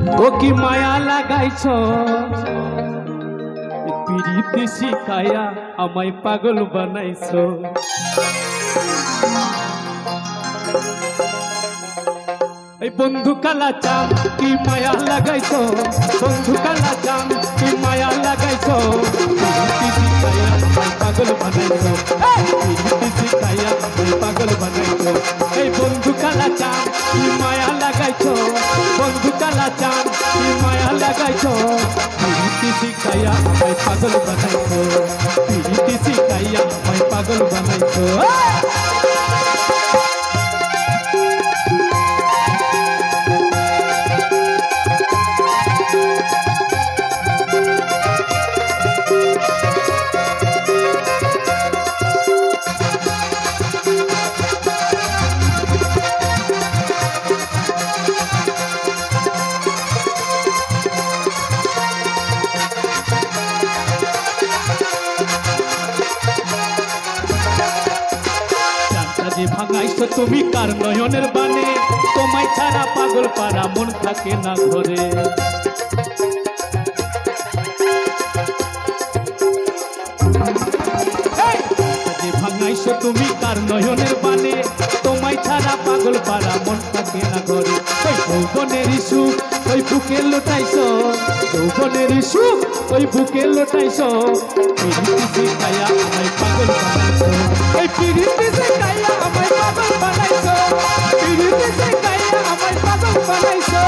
ও কি মায়া লাগাইছো পিরিতি শিখায়া আমায় পাগল বানাইছো এই বন্ধু কালা চাম কি মায়া লাগাইছো বন্ধু কালা চাম কি মায়া লাগাইছো পিরিতি শিখায়া আমায় পাগল বানাইছো পিরিতি শিখায়া আমায় পাগল বানাইছো এই বন্ধু কালা চাম কি মায়া লাগাইছো বন্ধু কালা চাম কি মায়া লাগাইছো পিরিতি শিখায়া আমায় পাগল বানাইছো পিরিতি শিখায়া আমায় পাগল বানাইছো ভাঙাইছো তুমি কার নয়নের বানে তোমায় ছাড়া পাগল পারা মন থাকে না ঘরে ভাঙাইছো তুমি কার নয়নের বানে তোমায় ছাড়া পাগল পারা মন থাকে না ঘরে ওই যৌবনের সুখ ওই বুকে লোটাইছো যৌবনের সুখ ওই বুকে লোটাইছো পিরিতি শিখায়া আমায় পাগল বানাইছো ওই পিরিতি শিখায়া আমায় পাগল বানাইছো পিরিতি শিখায়া আমায় পাগল বানাইছো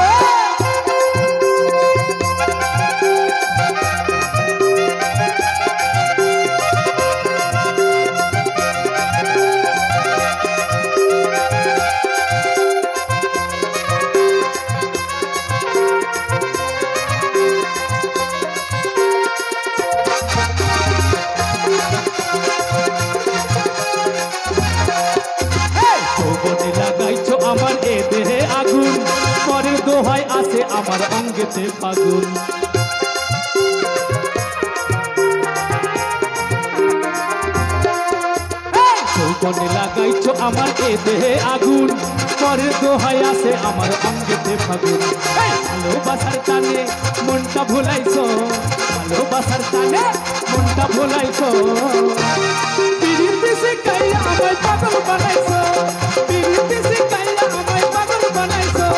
আমার এ দেহে আগুন পরের দোহায় আছে আমার অঙ্গেতে ফাগুন যৌবনে লাগাইছো আমার এ দেহে আগুন পরের দোহায় আছে আমার অঙ্গেতে ফাগুন ভালোবাসার টানে মনটা ভুলাইছো ভালোবাসার টানে মনটা ভুলাইছো পিরিতি শিখাইয়া আমায় পাগল বানাইছো পিরিতি শিখাইয়া আমায় পাগল বানাইছো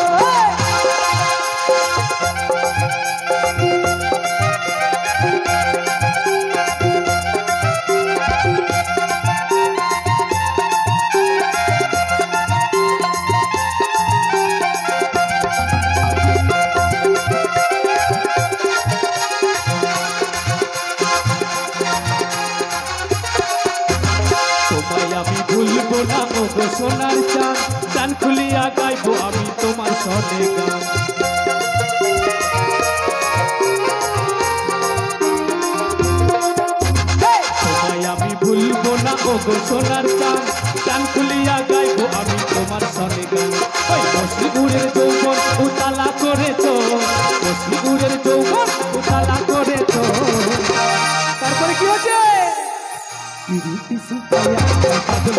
আমি ভুলবো না ও গো সোনার চাঁদ কান খুলিয়া গাইবো আমি তোমার সনে গান তোমায় আমি ভুলবো না ও গো সোনার চাঁদ কান খুলিয়া গাইবো আমি তোমার সনে গান ওই বসিগুড়ের যৌবন উতালা করেছো বসিগুড়ের যৌবন উতালা করেছো তারপরে কি হচ্ছে পিরিতি শিখায়া পাগল